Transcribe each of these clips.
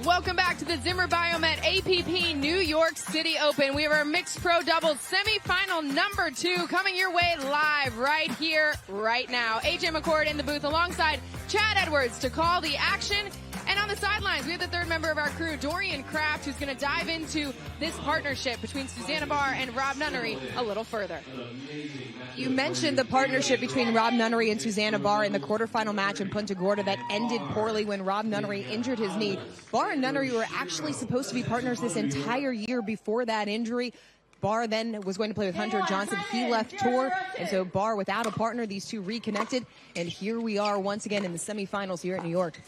Welcome back to the Zimmer Biomet APP New York City Open. We have our mixed pro doubles semifinal number 2 coming your way live right here, right now. AJ McCord in the booth alongside Chad Edwards to call the action. And on the sidelines, we have the third member of our crew, Dorian Kraft, who's going to dive into this partnership between Susanna Barr and Rob Nunnery a little further. You mentioned the partnership between Rob Nunnery and Susanna Barr in the quarterfinal match in Punta Gorda that ended poorly when Rob Nunnery injured his knee. Barr and Nunnery were actually supposed to be partners this entire year before that injury. Barr then was going to play with Hunter Johnson. He left tour, and so Barr without a partner, these two reconnected. And here we are once again in the semifinals here at New York.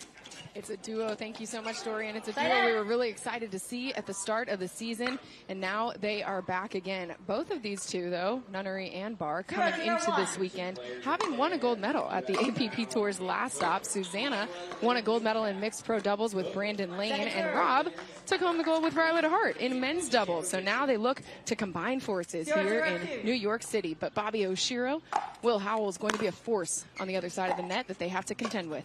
It's a duo. Thank you so much, Dorian. It's a duo we were really excited to see at the start of the season, and now they are back again. Both of these two, though, Nunnery and Barr, coming into this weekend, having won a gold medal at the APP Tour's last stop. Susanna won a gold medal in mixed pro doubles with Brandon Lane, and Rob took home the gold with Riley Hart in men's doubles. So now they look to combine forces here in New York City. But Bobby Oshiro, Will Howells going to be a force on the other side of the net that they have to contend with.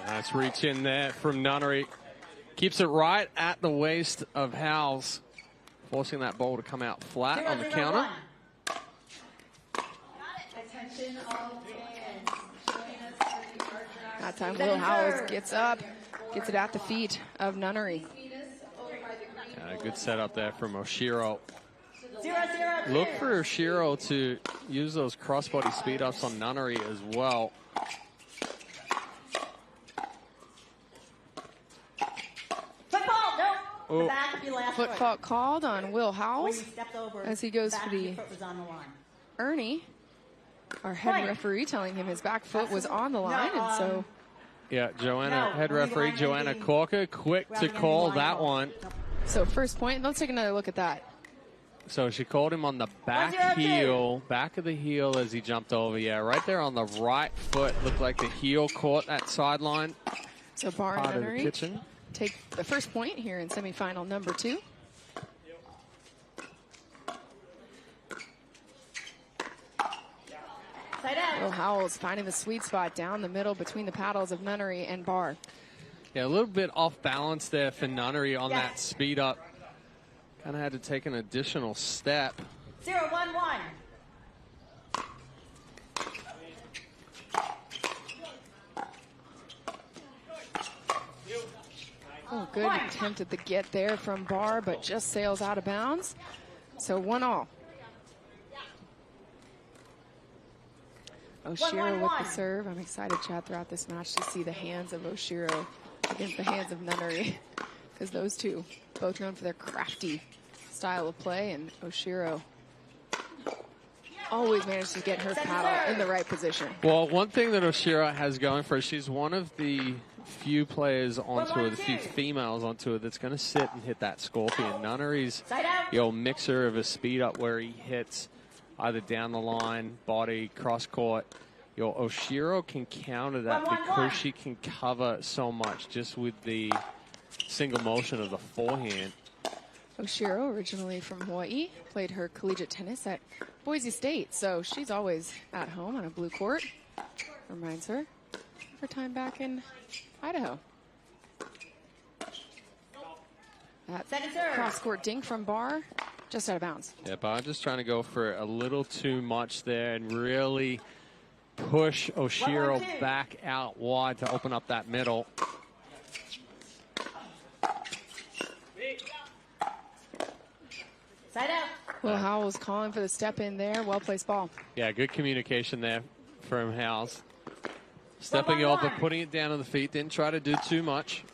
Nice reach in there from Nunnery. Keeps it right at the waist of Howells, forcing that ball to come out flat on the counter. That time Will Howells gets up, gets it at the feet of Nunnery. Good setup there from Oshiro. Look for Oshiro to use those crossbody speed ups on Nunnery as well. Foot fault called on Will Howells as he goes for the Ernie, our head referee, telling him his back foot was on the line, and so. Yeah, Joanna, head referee Joanna Corker, quick to call that one. So first point, let's take another look at that. So she called him on the back heel, back of the heel as he jumped over. Yeah, right there on the right foot. Looked like the heel caught that sideline. So Barr and Nunnery take the first point here in semifinal number 2. Will Howells finding the sweet spot down the middle between the paddles of Nunnery and Barr. Yeah, a little bit off balance there for Nunnery on that speed up. Kind of had to take an additional step. 0-1-1. Oh, good attempt at the get there from Barr, but just sails out of bounds. So 1-all. Oshiro with the serve. I'm excited, Chad, throughout this match to see the hands of Oshiro against the hands of Nunnery, because those two, both known for their crafty style of play, and Oshiro always managed to get her paddle in the right position. Well, one thing that Oshiro has going for her, she's one of the few players on tour, the few females on tour that's going to sit and hit that scorpion. Nunnery's mixer of a speed up where he hits either down the line, body, cross court. Oshiro can counter that because she can cover so much just with the single motion of the forehand. Oshiro, originally from Hawaii, played her collegiate tennis at Boise State, so she's always at home on a blue court. Reminds her of her time back in Idaho. That cross-court dink from Barr, just out of bounds. Yeah, Barr just trying to go for a little too much there and really push Oshiro back out wide to open up that middle. Will Howells calling for the step in there. Well-placed ball. Yeah, good communication there from Howells. Stepping over, putting it down on the feet. Didn't try to do too much.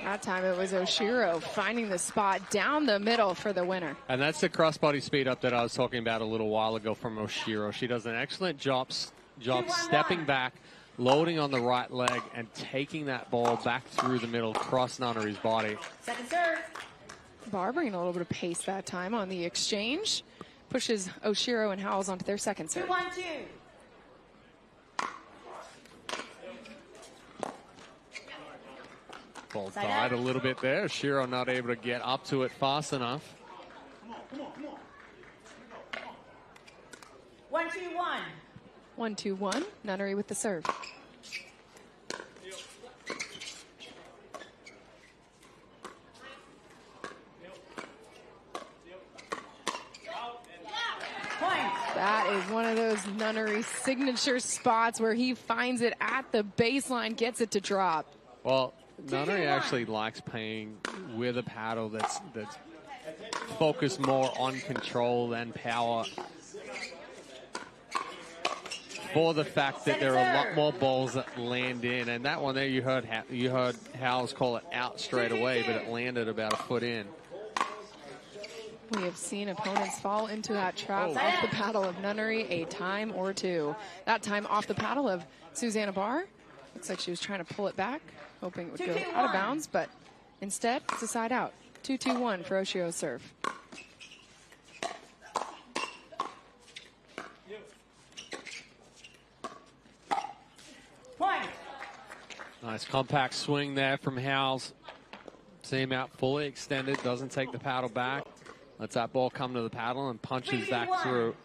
That time it was Oshiro finding the spot down the middle for the winner. And that's the crossbody speed up that I was talking about a little while ago from Oshiro. She does an excellent job stepping back, loading on the right leg, and taking that ball back through the middle, across Nunnery's body. Second serve. Barr bringing a little bit of pace that time on the exchange. Pushes Oshiro and Howells onto their second serve. 2-1-2. Ball died a little bit there. Oshiro not able to get up to it fast enough. 1-2-1. 1-2-1. Nunnery with the serve. That is one of those Nunnery signature spots where he finds it at the baseline, gets it to drop. Well, Nunnery actually likes playing with a paddle that's focused more on control than power, for the fact that there are a lot more balls that land in. And that one there, you heard Howells call it out straight away, but it landed about a foot in. We have seen opponents fall into that trap off the paddle of Nunnery a time or two. That time off the paddle of Susanna Barr. Looks like she was trying to pull it back, hoping it would go out of bounds, but instead it's a side out. 2-2-1 for Oshiro's serve. Nice compact swing there from Howells. Seam out fully extended, doesn't take the paddle back. Lets that ball come to the paddle and punches back through.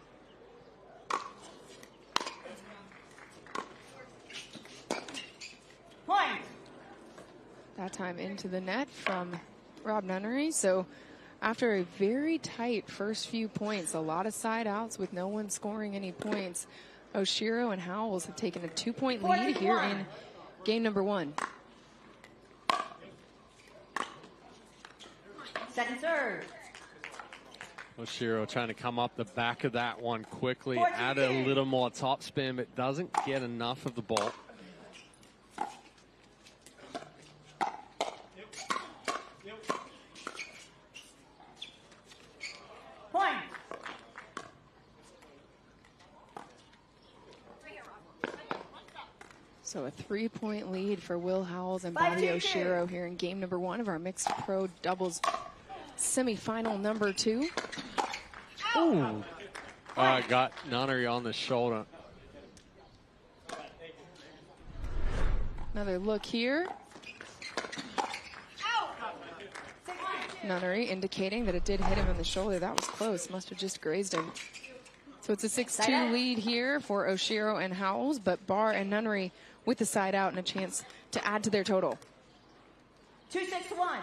Point. That time into the net from Rob Nunnery. So after a very tight first few points, a lot of side outs with no one scoring any points, Oshiro and Howells have taken a 2-point lead here in game number 1. Second serve. Oshiro trying to come up the back of that one quickly, add a little more top spin, but doesn't get enough of the ball. Point. So a 3-point lead for Will Howells and Bobby Oshiro here in game number 1 of our mixed pro doubles semifinal number 2. Ooh. Got Nunnery on the shoulder. Another look here. Nunnery indicating that it did hit him in the shoulder. That was close. Must have just grazed him. So it's a 6-2 lead here for Oshiro and Howells, but Barr and Nunnery with the side out and a chance to add to their total. 2-6-1.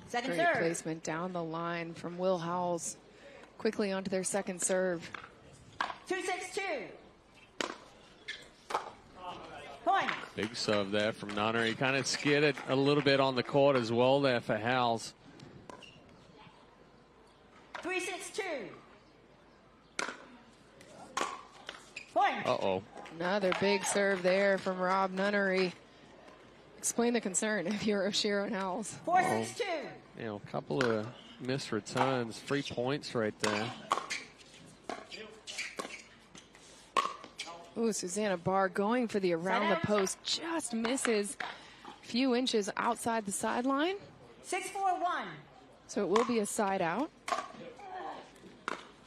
Second Great serve. placement down the line from Will Howells. Quickly onto their second serve. 2-6-2. Point. Big serve there from Nunnery. Kind of skidded a little bit on the court as well there for Howells. 3-6-2. Point. Uh-oh. Another big serve there from Rob Nunnery. Explain the concern if you're Oshiro and Howells. 4-6-2. You know, a couple of missed returns, 3 points right there. Ooh, Susanna Barr going for the around the post, just misses a few inches outside the sideline. 6-4-1. So it will be a side out.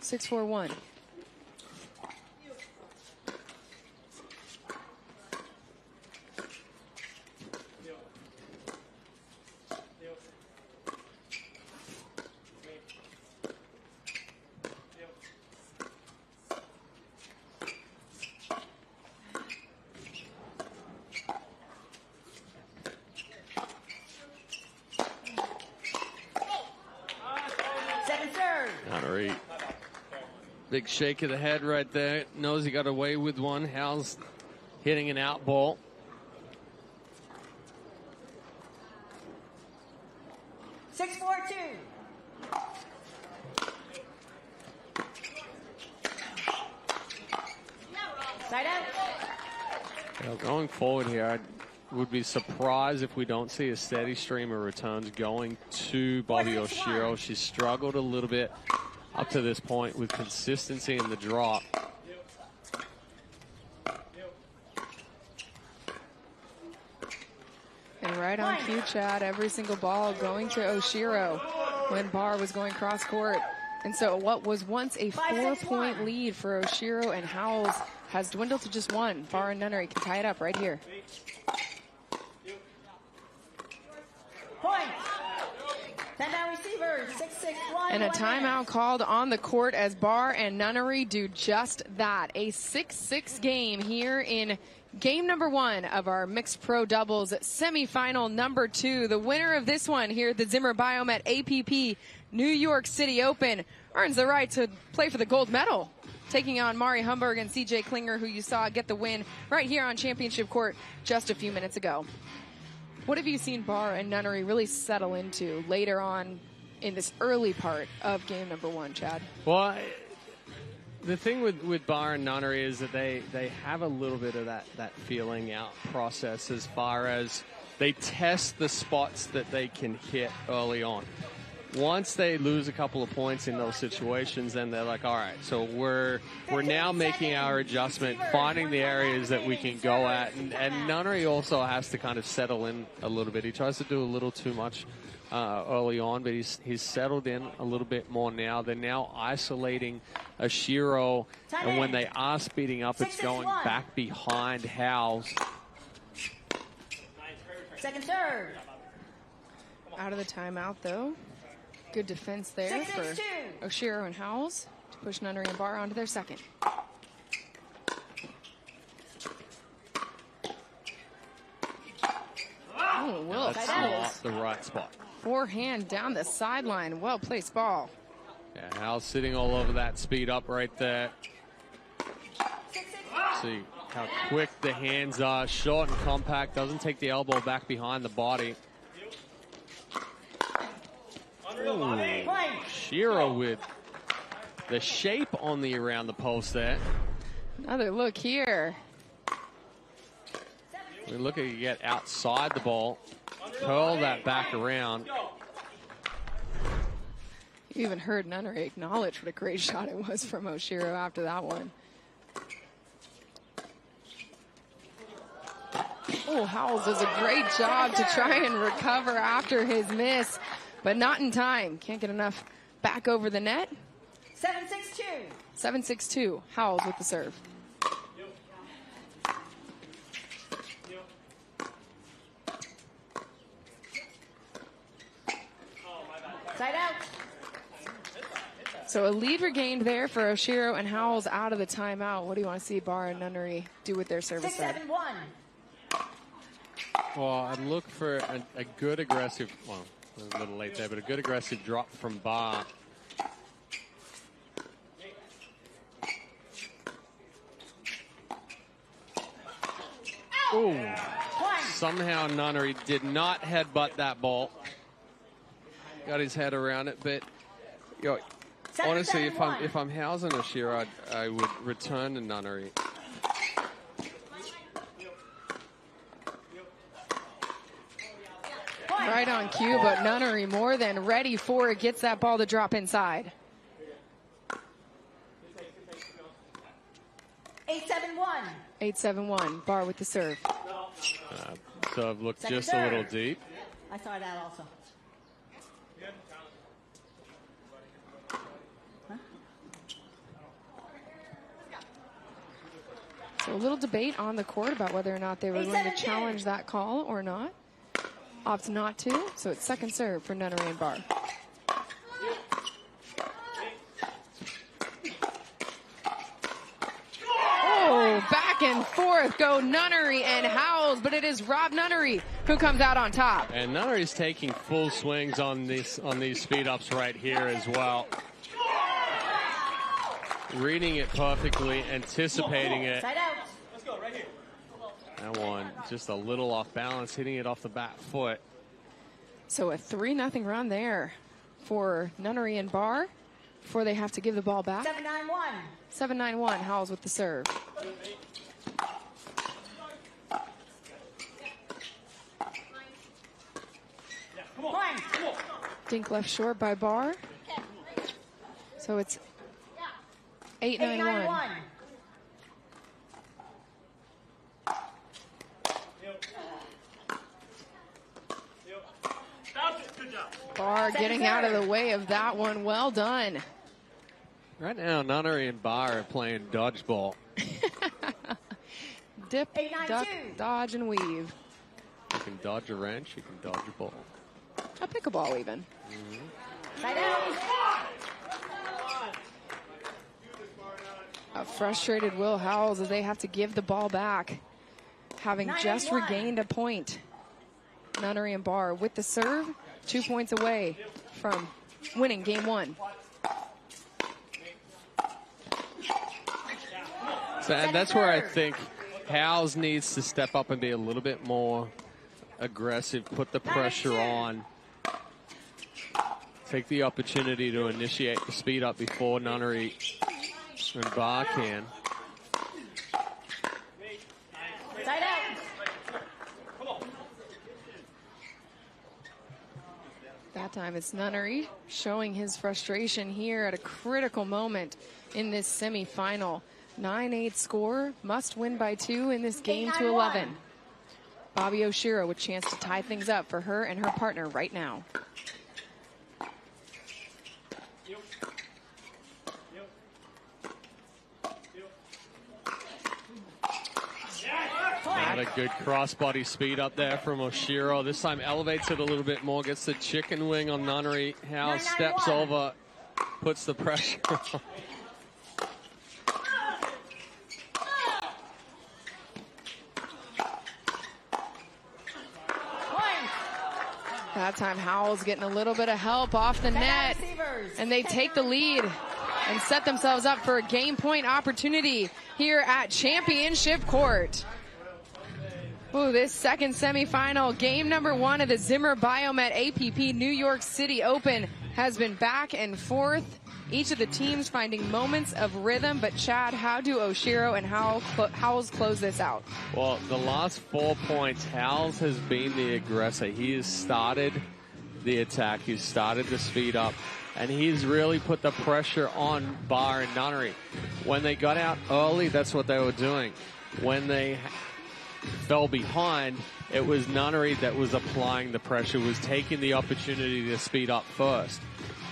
6-4-1. Big shake of the head right there. Knows he got away with one. Howells hitting an out ball. Six, 4-2. Side out. Well, going forward here, I would be surprised if we don't see a steady stream of returns going to Bobby Oshiro. She's struggled a little bit up to this point with consistency in the drop. And right on cue, Chad, every single ball going to Oshiro when Barr was going cross court. And so what was once a 4-point lead for Oshiro and Howells has dwindled to just one. Barr and Nunnery can tie it up right here. Point. Timeout receiver, 6-6-1. And a timeout called on the court as Barr and Nunnery do just that. A 6-6 game here in game number 1 of our mixed pro doubles semifinal number 2. The winner of this one here at the Zimmer Biomet APP New York City Open earns the right to play for the gold medal, taking on Mari Humberg and CJ Klinger, who you saw get the win right here on championship court just a few minutes ago. What have you seen Barr and Nunnery really settle into later on in this early part of game number 1, Chad? Well, the thing with Barr and Nunnery is that they have a little bit of that feeling out process as far as they test the spots that they can hit early on. Once they lose a couple of points in those situations, then they're like, all right, so we're now making our adjustment, finding the areas that we can go at. And Nunnery also has to kind of settle in a little bit. He tries to do a little too much early on, but he's settled in a little bit more now. They're now isolating Oshiro, and when they are speeding up, it's going back behind Howells. Second serve. Out of the timeout, though. Good defense there for Oshiro and Howells to push Nunnery and Barr onto their second. Oh, Will That's Howells. not the right spot. Forehand down the sideline. Well-placed ball. Yeah, Howells sitting all over that speed up right there. See how quick the hands are, short and compact, doesn't take the elbow back behind the body. Oshiro with the shape on the around the post there. Another look here. We're looking to get outside the ball, curl that back around. You even heard Nunnery acknowledge what a great shot it was from Oshiro after that one. Oh, Howells does a great job to try and recover after his miss, but not in time. Can't get enough back over the net. 7-6-2. 7-6-2. Howells with the serve. Side out. So a lead regained there for Oshiro and Howells out of the timeout. What do you want to see Barr and Nunnery do with their service side? 6-7-1. Well, I'd look for a good aggressive, well, a little late there, but a good aggressive drop from Barr. Ooh. Somehow Nunnery did not headbutt that ball. Got his head around it, but you know, honestly, if I'm Howells and Oshiro, I would return to Nunnery. Right on cue, but Nunnery more than ready for it. Gets that ball to drop inside. 8-7-1. 8-7-1. Barr with the serve. So I've looked Second just serve. a little deep. I saw that also. So a little debate on the court about whether or not they were going to challenge that call or not. Opts not to, so it's second serve for Nunnery and Barr. Oh, back and forth go Nunnery and Howells, but it is Rob Nunnery who comes out on top. And Nunnery's taking full swings on these speed ups right here as well. Reading it perfectly, anticipating it. Side out. That one just a little off balance, hitting it off the back foot. So a 3-0 run there for Nunnery and Barr before they have to give the ball back. 7-9-1. 7-9-1, Howells with the serve. Point. Dink left short by Barr. So it's 8-9-1. 8-9-1. Barr getting out of the way of that one. Well done. Right now, Nunnery and Barr are playing dodgeball. dip, 8-9-2. duck, dodge, and weave. You can dodge a wrench, you can dodge a ball. A pickleball even. Side out. A frustrated Will Howells as they have to give the ball back, having just 9-1. regained a point. Nunnery and Barr with the serve, 2 points away from winning game 1. So, and that's where I think Howells needs to step up and be a little bit more aggressive, put the pressure on, take the opportunity to initiate the speed up before Nunnery and Barr can. Side out. That time it's Nunnery showing his frustration here at a critical moment in this semifinal. 9-8 score, must win by 2 in this game to 11. Bobby Oshiro with chance to tie things up for her and her partner right now. Not a good crossbody speed up there from Oshiro. This time elevates it a little bit more, gets the chicken wing on Nunnery. Howells steps over, puts the pressure on. That time Howells getting a little bit of help off the net, and they take the lead and set themselves up for a game point opportunity here at Championship Court. Ooh, this second semifinal, game number 1 of the Zimmer Biomet APP New York City Open has been back and forth. Each of the teams finding moments of rhythm, but Chad, how do Oshiro and Howells close this out? Well, the last 4 points, Howells has been the aggressor. He has started the attack, he's started the speed up, and he's really put the pressure on Barr and Nunnery. When they got out early, that's what they were doing. When they fell behind, it was Nunnery that was applying the pressure, was taking the opportunity to speed up first.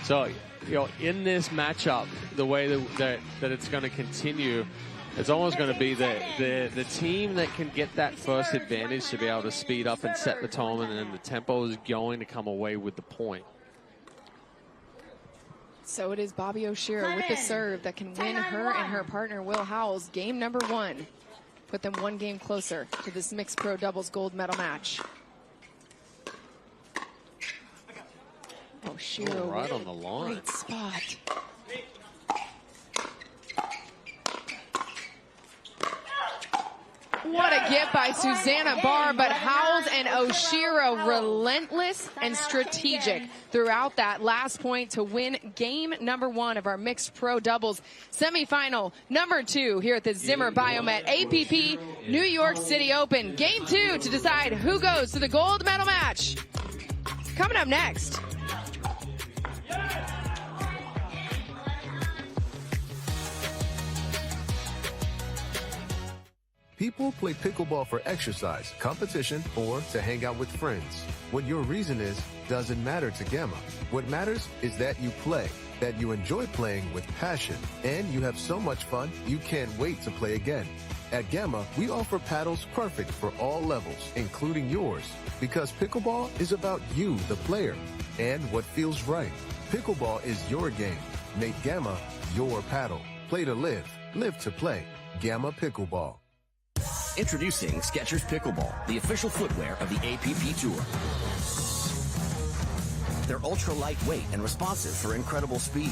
So, you know, in this matchup, the way that it's going to continue, it's almost going to be the team that can get that first advantage to be able to speed up and set the tone, and then the tempo is going to come away with the point. So it is Bobby Oshiro with the serve that can win her and her partner Will Howells game number 1. Put them 1 game closer to this mixed pro doubles gold medal match. Oshiro right on the line. Great spot. What a get by Susanna Barr, but Howells and Oshiro relentless and strategic throughout that last point to win game number 1 of our mixed pro doubles semifinal number 2 here at the Zimmer Biomet APP New York City Open. Game 2 to decide who goes to the gold medal match. Coming up next. People play pickleball for exercise, competition, or to hang out with friends. What your reason is doesn't matter to Gamma. What matters is that you play, that you enjoy playing with passion, and you have so much fun you can't wait to play again. At Gamma, we offer paddles perfect for all levels, including yours, because pickleball is about you, the player, and what feels right. Pickleball is your game. Make Gamma your paddle. Play to live, live to play. Gamma Pickleball. Introducing Skechers Pickleball, the official footwear of the APP Tour. They're ultra lightweight and responsive for incredible speed.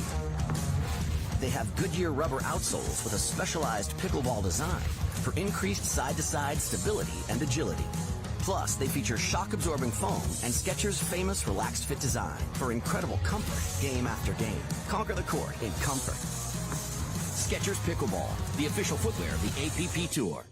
They have Goodyear rubber outsoles with a specialized pickleball design for increased side-to-side stability and agility. Plus, they feature shock-absorbing foam and Skechers' famous relaxed fit design for incredible comfort game after game. Conquer the court in comfort. Skechers Pickleball, the official footwear of the APP Tour.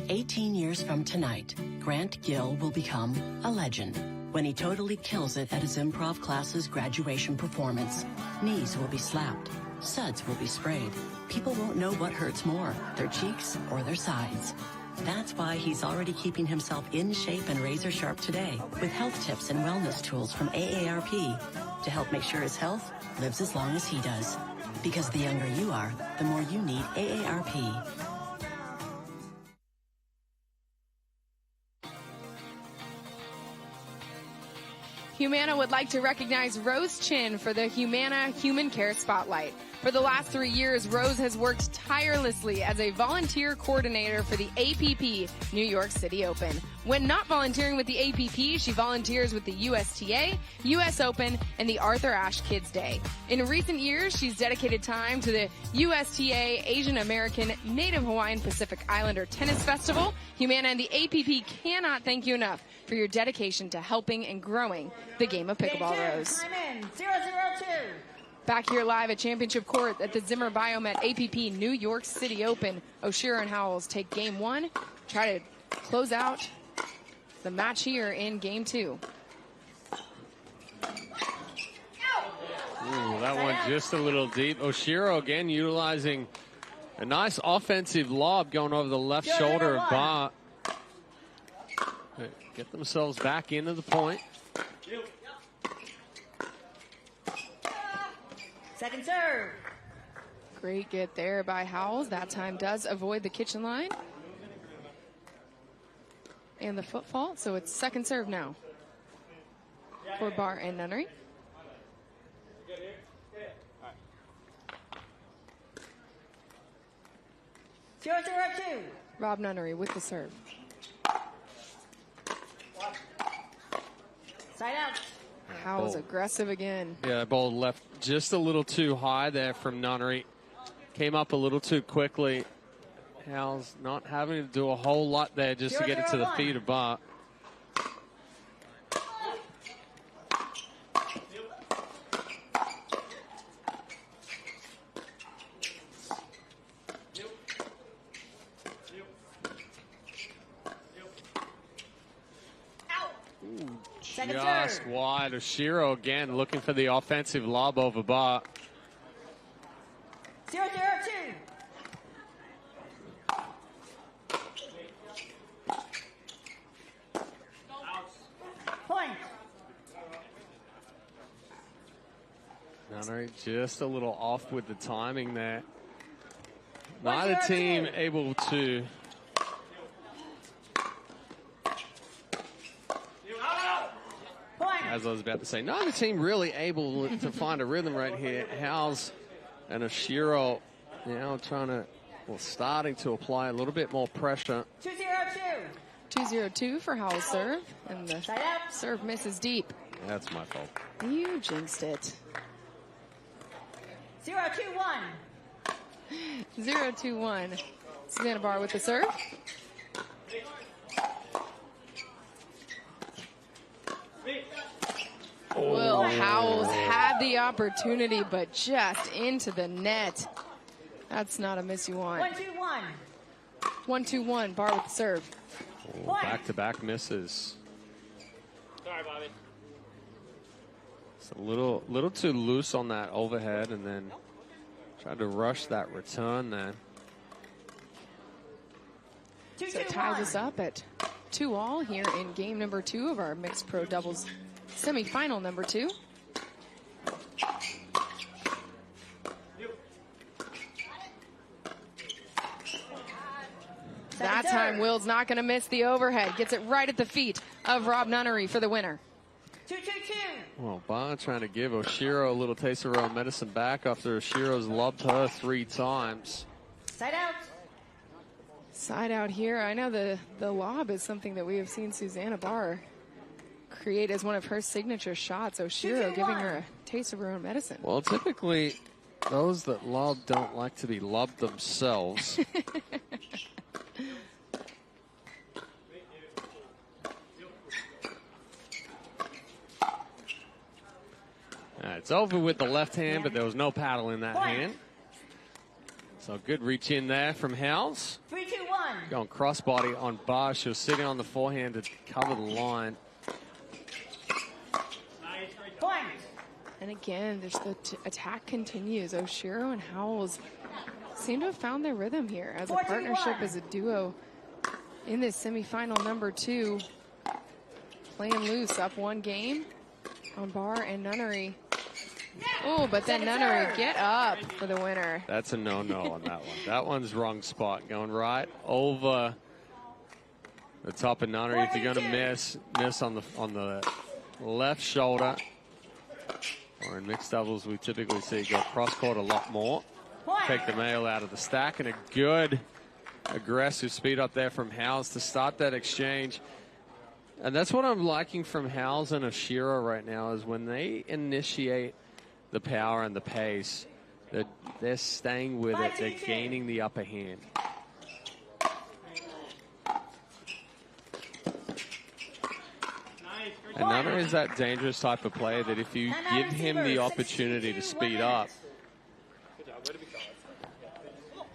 18 years from tonight, Grant Gill will become a legend when he totally kills it at his improv class's graduation performance. Knees will be slapped. Suds will be sprayed. People won't know what hurts more, their cheeks or their sides. That's why he's already keeping himself in shape and razor sharp today with health tips and wellness tools from AARP to help make sure his health lives as long as he does. Because the younger you are, the more you need AARP. Humana would like to recognize Rose Chin for the Humana Human Care Spotlight. For the last 3 years, Rose has worked tirelessly as a volunteer coordinator for the APP New York City Open. When not volunteering with the APP, she volunteers with the USTA, US Open, and the Arthur Ashe Kids Day. In recent years, she's dedicated time to the USTA Asian American Native Hawaiian Pacific Islander Tennis Festival. Humana and the APP cannot thank you enough for your dedication to helping and growing the game of pickleball, Rose. Time in, 0-0-2. Back here live at Championship Court at the Zimmer Biomet APP New York City Open. Oshiro and Howells take game one, try to close out the match here in game two. Ooh, that one just a little deep. Oshiro again utilizing a nice offensive lob going over the left shoulder of Barr. Get themselves back into the point. Second serve. Great get there by Howells. That time does avoid the kitchen line and the foot fault, so it's second serve now for Barr and Nunnery. Zero, 0-2. Rob Nunnery with the serve. Side out. Howells aggressive again. Yeah, that ball left just a little too high there from Nunnery. Came up a little too quickly. Howells not having to do a whole lot there just to get it to the feet of Barr. Just wide. Oshiro again looking for the offensive lob over Barr. 0-0-2. Point. Nunnery just a little off with the timing there. Neither team able to as I was about to say, neither team really able to find a rhythm right here. Howells and Oshiro now starting to apply a little bit more pressure. 2-0-2. 2-0-2 for Howells serve, and the serve misses deep. That's my fault. You jinxed it. 0-2-1. 0-2-1. Susanna Barr with the serve. Will Howells had the opportunity, but just into the net. That's not a miss you want. 1-2-1. 1-2-1. Barr with the serve. Oh, back-to-back misses. Sorry, Bobby. It's a little too loose on that overhead, and then tried to rush that return there. So it ties us up at 2-2 here in game number 2 of our mixed pro doubles semifinal number 2. That time Will's not going to miss the overhead. Gets it right at the feet of Rob Nunnery for the winner. 2-2-2. Well, Barr trying to give Oshiro a little taste of her own medicine back after Oshiro's lobbed her 3 times. Side out. Side out here. I know the lob is something that we have seen Susanna Barr create as one of her signature shots. Oshiro giving her a taste of her own medicine. Well, typically, those that lob don't like to be lobbed themselves. It's over with the left hand, but there was no paddle in that hand. So good reach in there from Howells. 3-2-1. going crossbody on Barr. She was sitting on the forehand to cover the line. Point. And again, there's the attack continues. Oshiro and Howells seem to have found their rhythm here as a partnership, as a duo in this semifinal number 2. Playing loose, up 1 game on Barr and Nunnery. Oh, but then Nunnery get up for the winner. That's a no-no on that one. That one's wrong spot, going right over the top of Nunnery. If you're going to miss on the left shoulder, or in mixed doubles, we typically see it go cross-court a lot more. Take the male out of the stack, and a good aggressive speed up there from Howells to start that exchange. And that's what I'm liking from Howells and Oshiro right now, is when they initiate the power and the pace, they're staying with it. They're gaining the upper hand. And Nunnery is that dangerous type of player that if you give him the opportunity to speed up.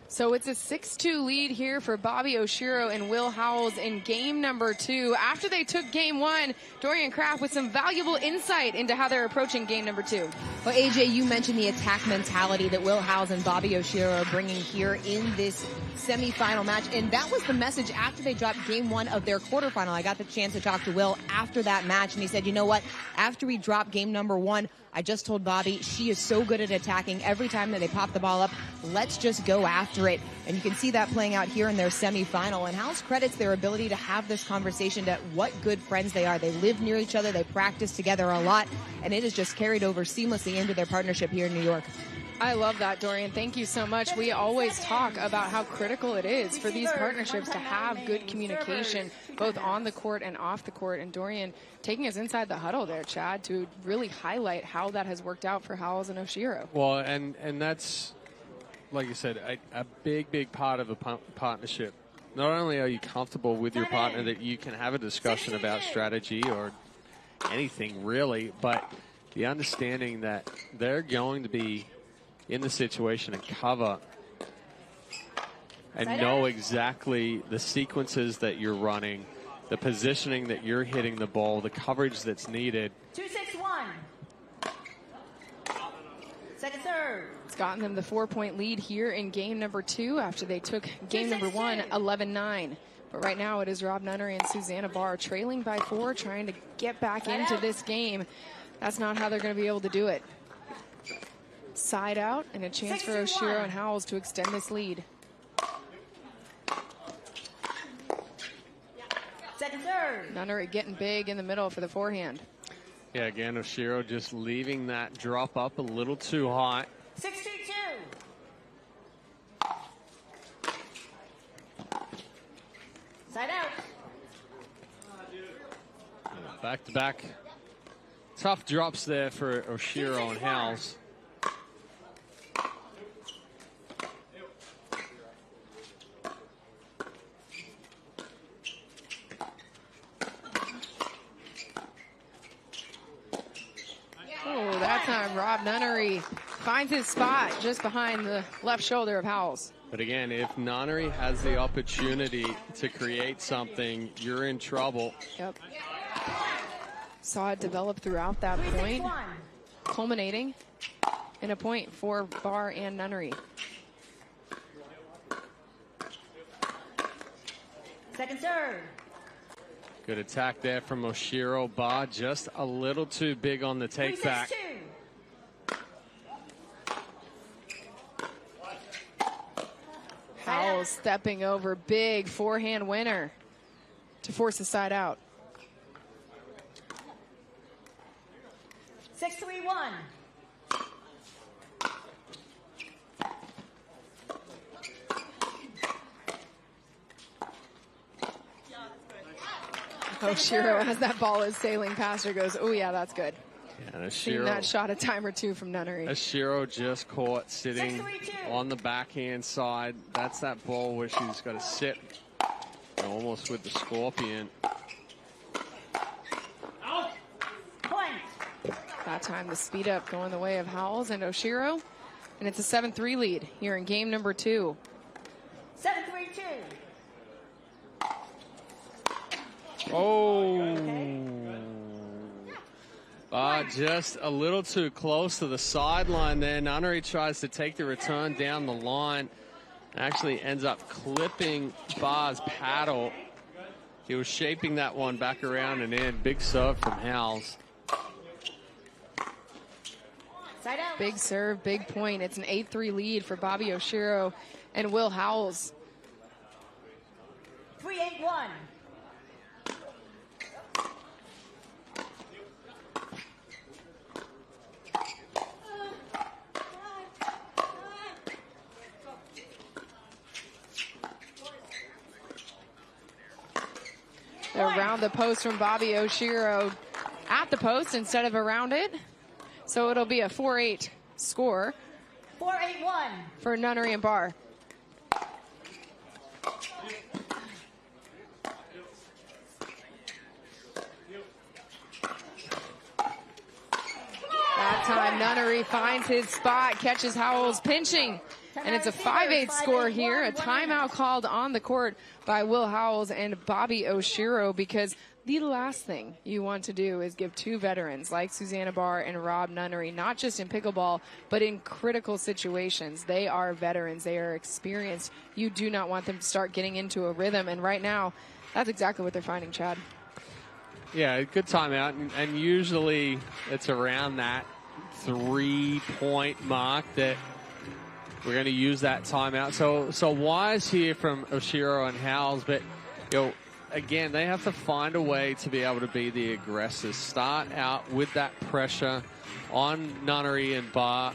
So it's a 6-2 lead here for Bobby Oshiro and Will Howells in game number 2. After they took game 1, Dorian Kraft with some valuable insight into how they're approaching game number 2. Well, AJ, you mentioned the attack mentality that Will Howells and Bobby Oshiro are bringing here in this semifinal match, and that was the message after they dropped game 1 of their quarterfinal. I got the chance to talk to Will after that match, and he said, you know what, after we dropped game number 1, I just told Bobby, she is so good at attacking. Every time that they pop the ball up, let's just go after it. And you can see that playing out here in their semifinal. And Howells credits their ability to have this conversation to what good friends they are. They live near each other. They practice together a lot. And it has just carried over seamlessly into their partnership here in New York. I love that, Dorian. Thank you so much. We always talk about how critical it is for these partnerships to have good communication, both on the court and off the court. And Dorian taking us inside the huddle there, Chad, to really highlight how that has worked out for Howells and Oshiro. Well, and that's, like you said, a big part of a partnership. Not only are you comfortable with your partner that you can have a discussion about strategy or anything really, but the understanding that they're going to be in the situation and cover and know exactly the sequences that you're running, the positioning that you're hitting the ball, the coverage that's needed. 2-6-1. Second serve. It's gotten them the 4-point lead here in game number 2 after they took game number 1 11-9. But right now it is Rob Nunnery and Susanna Barr trailing by 4, trying to get back into this game. That's not how they're going to be able to do it. Side out and a chance for Oshiro and Howells to extend this lead. Second serve. Nunnery getting big in the middle for the forehand. Yeah, again, Oshiro just leaving that drop up a little too high. 6-2-2. Side out. Back-to-back. Tough drops there for Oshiro and Howells. Oh, that time Rob Nunnery finds his spot just behind the left shoulder of Howells. But again, if Nunnery has the opportunity to create something, you're in trouble. Yep. Saw it develop throughout that point, culminating in a point for Barr and Nunnery. Second serve. Good attack there from Oshiro. Barr just a little too big on the take back. 3-6-2. Howells stepping over, big forehand winner to force the side out. 6-3-1. Oshiro, as that ball is sailing past her, goes, oh yeah, that's good. Yeah, and Seen that shot a time or two from Nunnery. Oshiro just caught sitting on the backhand side. That's that ball where she's got to sit almost with the scorpion. Point. That time the speed up going the way of Howells and Oshiro. And it's a 7-3 lead here in game number 2. 7-3-2. Oh. Just a little too close to the sideline there. Nunnery tries to take the return down the line. Actually ends up clipping Barr's paddle. He was shaping that one back around and in. Big serve from Howells. Big serve, big point. It's an 8-3 lead for Bobby Oshiro and Will Howells. 3-8-1. Around the post from Bobby Oshiro at the post instead of around it. So it'll be a 4-8 score 4-8-1 for Nunnery and Barr. That time Nunnery finds his spot, catches Howells pinching. And it's a 5-8 score here. A timeout called on the court by Will Howells and Bobby Oshiro, because the last thing you want to do is give two veterans like Susanna Barr and Rob Nunnery, not just in pickleball, but in critical situations. They are veterans. They are experienced. You do not want them to start getting into a rhythm. And right now, that's exactly what they're finding, Chad. Yeah, good timeout. And usually it's around that 3-point mark that we're going to use that timeout. So wise here from Oshiro and Howells, but again, they have to find a way to be able to be the aggressors. Start out with that pressure on Nunnery and Barr.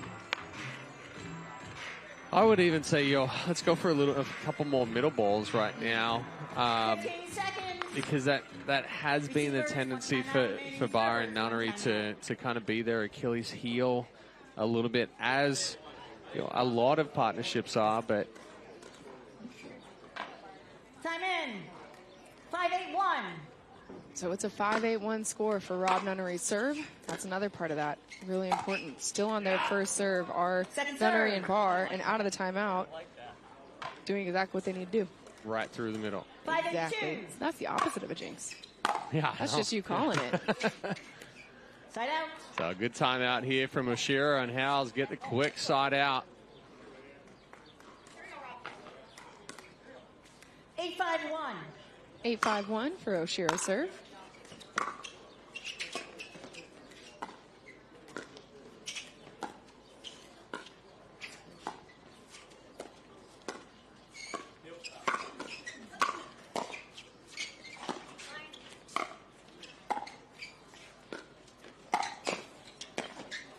I would even say, let's go for a couple more middle balls right now, because that has been the tendency for Barr and Nunnery to kind of be their Achilles heel a little bit, as a lot of partnerships are, but time in. 5-8-1. So it's a 5-8-1 score for Rob Nunnery's serve. That's another part of that. Really important. Still on their first serve are Nunnery and Barr, and out of the timeout, doing exactly what they need to do. Right through the middle. Exactly. That's the opposite of a jinx. Yeah. That's just you calling it. Side out. So a good timeout here from Oshiro and Howells. Get the quick side out. 8-5-1. 8-5-1 for Oshiro serve.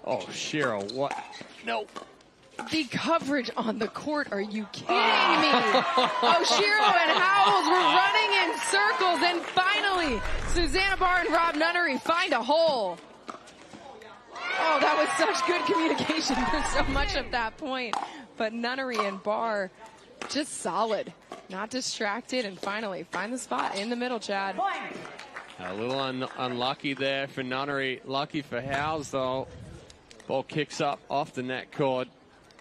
Oh, Oshiro, what? No. The coverage on the court, are you kidding me? Oshiro and Howells were running in circles, and finally, Susanna Barr and Rob Nunnery find a hole. Oh, that was such good communication for so much of that point. But Nunnery and Barr just solid, not distracted, and finally find the spot in the middle, Chad. A little unlucky there for Nunnery. Lucky for Howells, though. Ball kicks up off the net cord.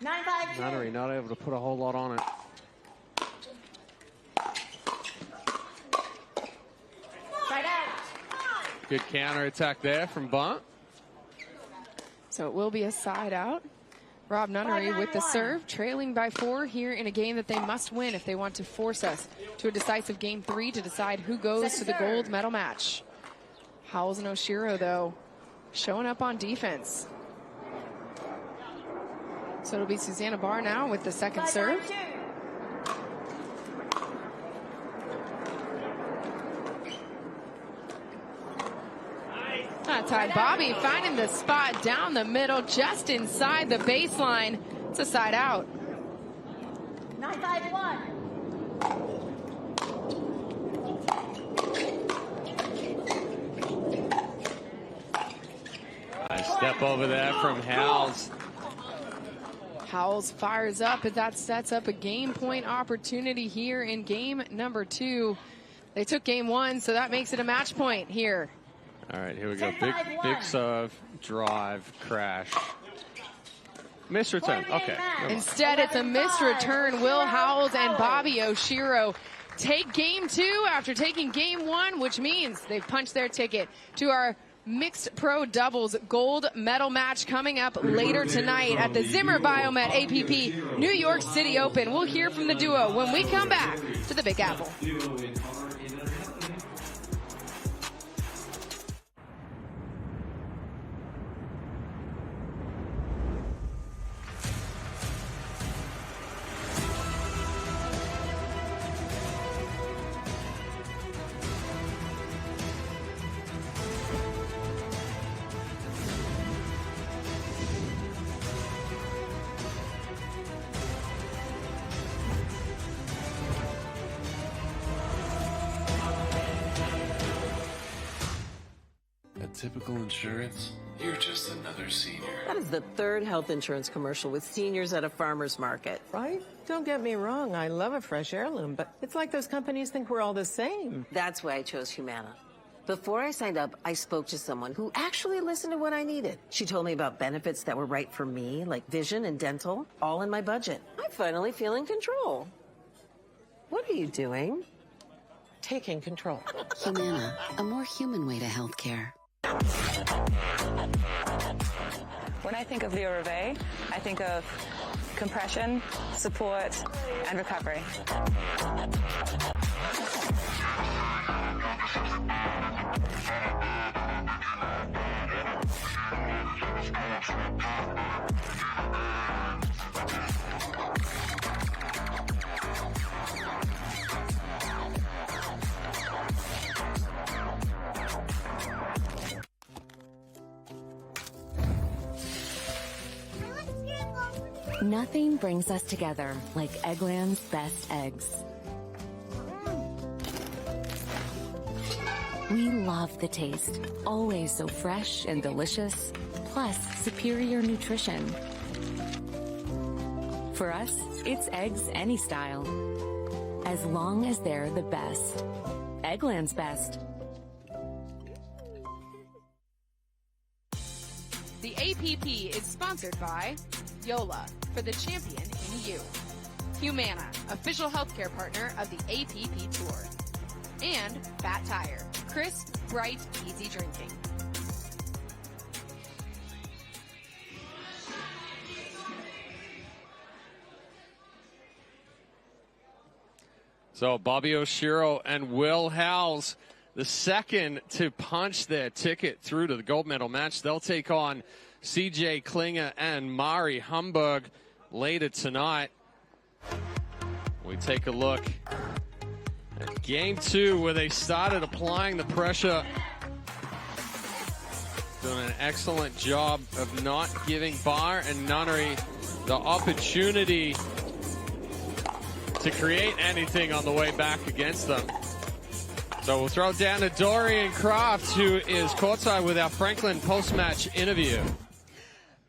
9-5-2. Nunnery not able to put a whole lot on it. Side out. Good counter attack there from Barr. So it will be a side out. Rob Nunnery with the serve, trailing by 4 here in a game that they must win if they want to force us to a decisive game 3 to decide who goes to the gold medal match. Howells and Oshiro, though, showing up on defense. So it'll be Susanna Barr now with the second serve. That time, Bobby finding the spot down the middle, just inside the baseline. It's a side out. 9-5-1. Nice step over there from Howells. Howells fires up, and that sets up a game point opportunity here in game number 2. They took game 1, so that makes it a match point here. All right, here we go. Big serve, drive, crash. Missed return. Okay. Instead, it's a missed return. Will Howells and Bobby Oshiro take game 2 after taking game 1, which means they've punched their ticket to our mixed pro doubles gold medal match coming up later tonight at the Zimmer Biomet APP New York City Open. We'll hear from the duo when we come back to the Big Apple. Typical insurance, you're just another senior. That is the 3rd health insurance commercial with seniors at a farmer's market. Right? Don't get me wrong, I love a fresh heirloom, but it's like those companies think we're all the same. That's why I chose Humana. Before I signed up, I spoke to someone who actually listened to what I needed. She told me about benefits that were right for me, like vision and dental, all in my budget. I finally feel in control. What are you doing? Taking control. Humana, a more human way to healthcare. When I think of Leo Reveille, I think of compression, support, and recovery. Nothing brings us together like Eggland's best eggs. We love the taste, always so fresh and delicious, plus superior nutrition. For us, it's eggs any style, as long as they're the best. Eggland's best. The APP is sponsored by Yola, for the champion in you. Humana, official healthcare partner of the APP Tour. And Fat Tire, crisp, bright, easy drinking. So Bobby Oshiro and Will Howells, the second to punch their ticket through to the gold medal match. They'll take on CJ Klinger and Mari Humberg later tonight. We take a look at game 2, where they started applying the pressure. Doing an excellent job of not giving Barr and Nunnery the opportunity to create anything on the way back against them. So we'll throw it down to Dorian Kraft, who is courtside with our Franklin post-match interview.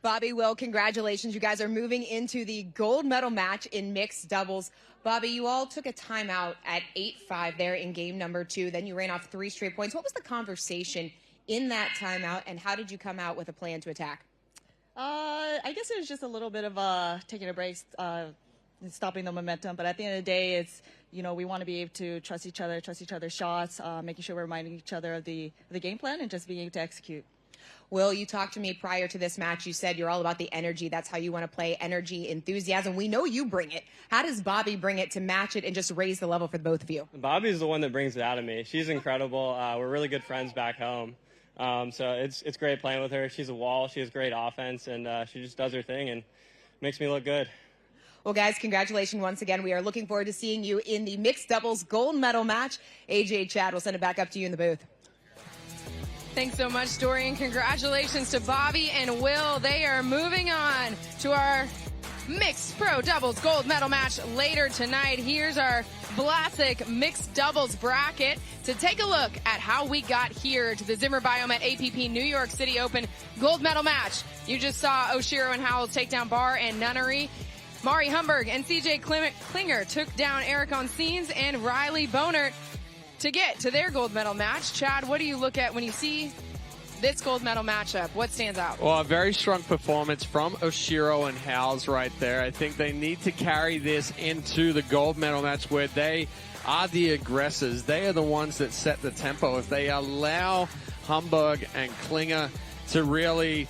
Bobby, Will, congratulations. You guys are moving into the gold medal match in mixed doubles. Bobby, you all took a timeout at 8-5 there in game number 2. Then you ran off 3 straight points. What was the conversation in that timeout, and how did you come out with a plan to attack? I guess it was just a little bit of taking a break, stopping the momentum. But at the end of the day, it's, you know, we want to be able to trust each other's shots, making sure we're reminding each other of the game plan and just being able to execute. Will, you talked to me prior to this match. You said you're all about the energy. That's how you want to play, energy, enthusiasm. We know you bring it. How does Bobby bring it to match it and just raise the level for both of you? Bobby's the one that brings it out of me. She's incredible. We're really good friends back home. So it's great playing with her. She's a wall. She has great offense, and she just does her thing and makes me look good. Well, guys, congratulations once again. We are looking forward to seeing you in the mixed doubles gold medal match. AJ, Chad, we'll send it back up to you in the booth. Thanks so much, Dorian. Congratulations to Bobby and Will. They are moving on to our mixed pro doubles gold medal match later tonight. Here's our Vlasic mixed doubles bracket to take a look at how we got here to the Zimmer Biomet APP New York City Open gold medal match. You just saw Oshiro and Howells take down Barr and Nunnery. Mari Humberg and CJ Klinger took down Eric Onsines and Riley Bonert to get to their gold medal match. Chad, what do you look at when you see this gold medal matchup? What stands out? Well, a very strong performance from Oshiro and Howells right there. I think they need to carry this into the gold medal match, where they are the aggressors. They are the ones that set the tempo. If they allow Hamburg and Klinger to really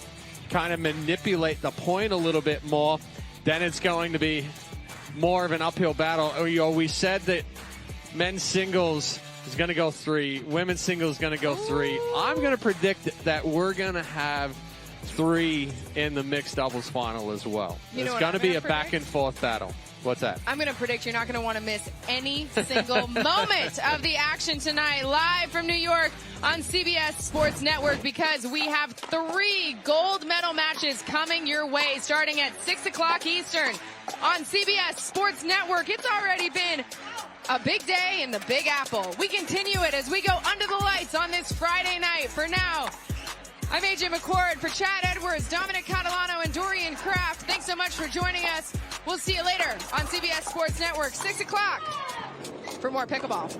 kind of manipulate the point a little bit more, then it's going to be more of an uphill battle. We said that men's singles is going to go 3, women's singles is going to go 3. I'm going to predict that we're going to have 3 in the mixed doubles final as well. It's going to be a back and forth battle. What's that? I'm going to predict you're not going to want to miss any single moment of the action tonight, live from New York on CBS Sports Network, because we have 3 gold medal matches coming your way starting at 6 o'clock Eastern on CBS Sports Network. It's already been a big day in the Big Apple. We continue it as we go under the lights on this Friday night. For now, I'm AJ McCord. For Chad Edwards, Dominic Catalano, and Dorian Kraft, thanks so much for joining us. We'll see you later on CBS Sports Network, 6 o'clock, for more pickleball.